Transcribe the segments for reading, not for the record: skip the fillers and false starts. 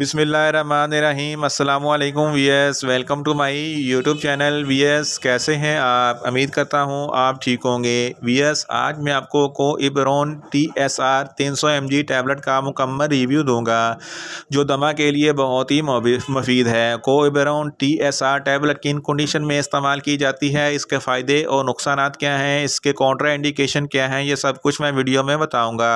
बिस्मिल्लाहिर्रहमानिर्रहीम अस्सलामु अलैकुम VS. Welcome to my YouTube channel VS. कैसे हैं आप? उम्मीद करता हूं आप ठीक होंगे। वीएस, आज मैं आपको कोइब्रोन TSR 300 mg टैबलेट का मुकम्मल रिव्यू दूंगा जो दमा के लिए बहुत ही मुफीद है। कोइब्रोन TSR टैबलेट किन कंडीशन में इस्तेमाल की जाती है, इसके फ़ायदे और नुकसान क्या हैं, इसके कॉन्ट्रा इंडिकेशन क्या हैं, ये सब कुछ मैं वीडियो में बताऊँगा।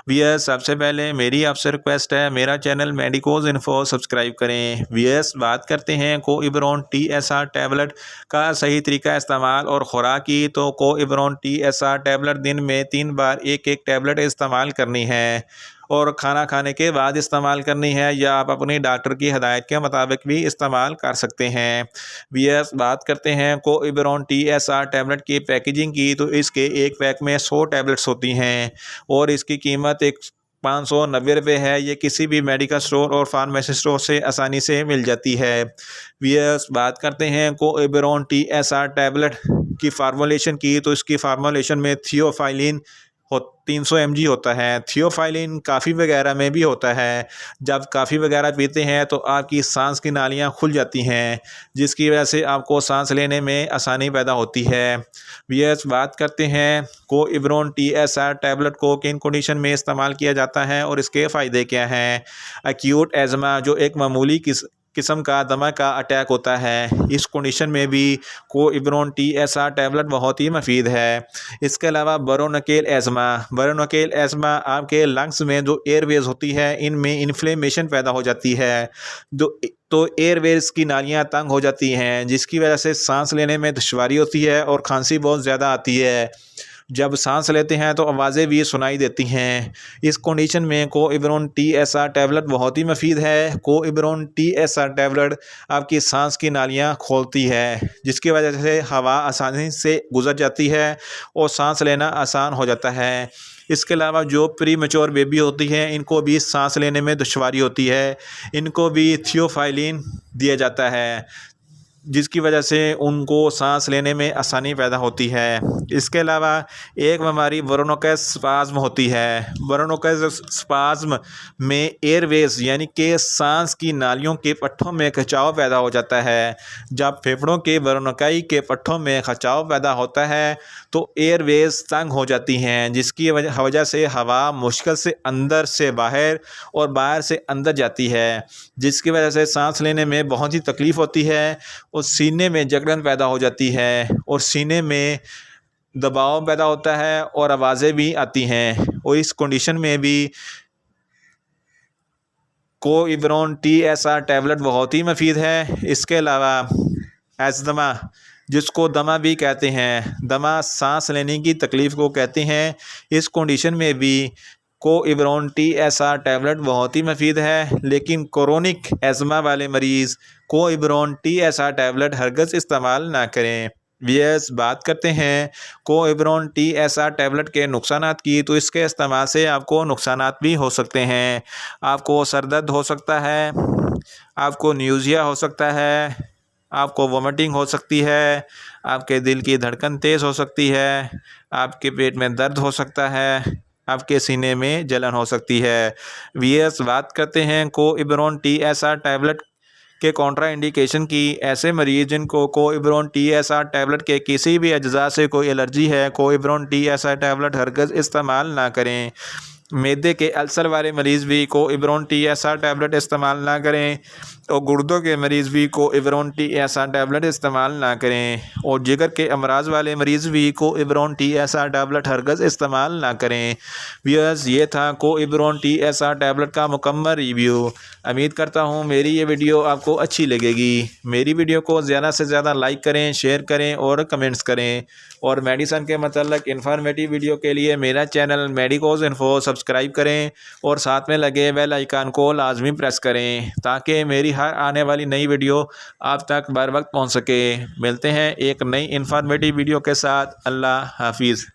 वीएस, सबसे पहले मेरी आपसे रिक्वेस्ट है, मेरा चैनल मेडिकोज इन्फो सब्सक्राइब करें। वीएस, बात करते हैं कोइब्रोन TSR टैबलेट का सही तरीका इस्तेमाल और खुराक की। तो कोइब्रोन TSR टैबलेट दिन में 3 बार एक टैबलेट इस्तेमाल करनी है और खाना खाने के बाद इस्तेमाल करनी है, या आप अपनी डॉक्टर की हदायत के मुताबिक भी इस्तेमाल कर सकते हैं। वीएस, बात करते हैं कोइब्रोन TSR टैबलेट की पैकेजिंग की। तो इसके एक पैक में 100 टैबलेट्स होती हैं और इसकी कीमत 590 रुपये है। ये किसी भी मेडिकल स्टोर और फार्मेसी स्टोर से आसानी से मिल जाती है। वीएस, बात करते हैं कोइब्रोन TSR टैबलेट की फार्मूलेशन की। तो इसकी फार्मूलेशन में थियोफाइलिन 300 mg होता है। थियोफाइलिन काफ़ी वगैरह में भी होता है। जब काफ़ी वगैरह पीते हैं तो आपकी सांस की नालियाँ खुल जाती हैं, जिसकी वजह से आपको सांस लेने में आसानी पैदा होती है। वीएस, बात करते हैं कोइब्रोन TSR टैबलेट को किन कंडीशन में इस्तेमाल किया जाता है और इसके फ़ायदे क्या हैं। एक्यूट एज़मा, जो एक मामूली किस्म का दमा का अटैक होता है, इस कंडीशन में भी कोइब्रोन TSR टैबलेट बहुत ही मुफीद है। इसके अलावा बरोनकेल एज़मा आपके लंग्स में जो एयरवेज होती है, इनमें इन्फ्लेमेशन पैदा हो जाती है, तो एयरवेज की नालियाँ तंग हो जाती हैं, जिसकी वजह से सांस लेने में दुश्वारी होती है और खांसी बहुत ज़्यादा आती है। जब सांस लेते हैं तो आवाज़ें भी सुनाई देती हैं। इस कंडीशन में कोइब्रोन TSR टैबलेट बहुत ही मुफीद है। कोइब्रोन TSR टैबलेट आपकी सांस की नालियाँ खोलती है, जिसकी वजह से हवा आसानी से गुजर जाती है और सांस लेना आसान हो जाता है। इसके अलावा जो प्री मैच्योर बेबी होती है, इनको भी सांस लेने में दुश्वारी होती है, इनको भी थियोफाइलिन दिया जाता है, जिसकी वजह से उनको सांस लेने में आसानी पैदा होती है। इसके अलावा एक बीमारी ब्रोंकोस्पाज्म होती है। ब्रोंकोस्पाज्म में एयरवेज यानी कि सांस की नालियों के पट्टों में खिंचाव पैदा हो जाता है। जब फेफड़ों के ब्रोंकाई के पट्टों में खिंचाव पैदा होता है तो एयरवेज तंग हो जाती हैं, जिसकी वजह से हवा मुश्किल से अंदर से बाहर और बाहर से अंदर जाती है, जिसकी वजह से सांस लेने में बहुत ही तकलीफ़ होती है और सीने में जकड़न पैदा हो जाती है और सीने में दबाव पैदा होता है और आवाज़ें भी आती हैं। और इस कंडीशन में भी कोइब्रोन TSR टैबलेट बहुत ही मुफीद है। इसके अलावा एज़मा, जिसको दमा भी कहते हैं, दमा सांस लेने की तकलीफ़ को कहते हैं, इस कंडीशन में भी कोइब्रोन TSR टैबलेट बहुत ही मुफीद है। लेकिन क्रोनिक एज़मा वाले मरीज़ कोइब्रोन TSR टैबलेट हरगिज़ इस्तेमाल ना करें। वीएस, बात करते हैं कोइब्रोन TSR टैबलेट के नुकसानात की। तो इसके इस्तेमाल से आपको नुकसानात भी हो सकते हैं। आपको सर दर्द हो सकता है, आपको न्यूज़िया हो सकता है, आपको वोमिटिंग हो सकती है, आपके दिल की धड़कन तेज़ हो सकती है, आपके पेट में दर्द हो सकता है, आपके सीने में जलन हो सकती है। वीएस, बात करते हैं कोइब्रोन TSR टैबलेट के कॉन्ट्रा इंडिकेशन की। ऐसे मरीज़ जिनको कोइब्रोन TSR टैबलेट के किसी भी अज्जा से कोई एलर्जी है, कोइब्रोन TSR टैबलेट हरगिज़ इस्तेमाल ना करें। मैदे के अल्सर वाले मरीज़ भी कोइब्रोन TSR टैबलेट इस्तेमाल ना करें और गुर्दों के मरीज़ भी कोइब्रोन TSR टैबलेट इस्तेमाल ना करें और जिगर के अमराज वाले मरीज़ भी कोइब्रोन TSR टैबलेट हरगिज़ इस्तेमाल ना करें। व्यूअर्स, ये था कोइब्रोन TSR टैबलेट का मुकम्मल रिव्यू। उम्मीद करता हूँ मेरी ये वीडियो आपको अच्छी लगेगी। मेरी वीडियो को ज़्यादा से ज़्यादा लाइक करें, शेयर करें और कमेंट्स करें। और मेडिसन के मतलब इन्फॉर्मेटिव वीडियो के लिए मेरा चैनल मेडिकोज इन्फो सब्सक्राइब करें और साथ में लगे बेल आइकन को लाजमी प्रेस करें, ताकि मेरी हर आने वाली नई वीडियो आप तक बर वक्त पहुँच सके। मिलते हैं एक नई इन्फॉर्मेटिव वीडियो के साथ। अल्लाह हाफिज़।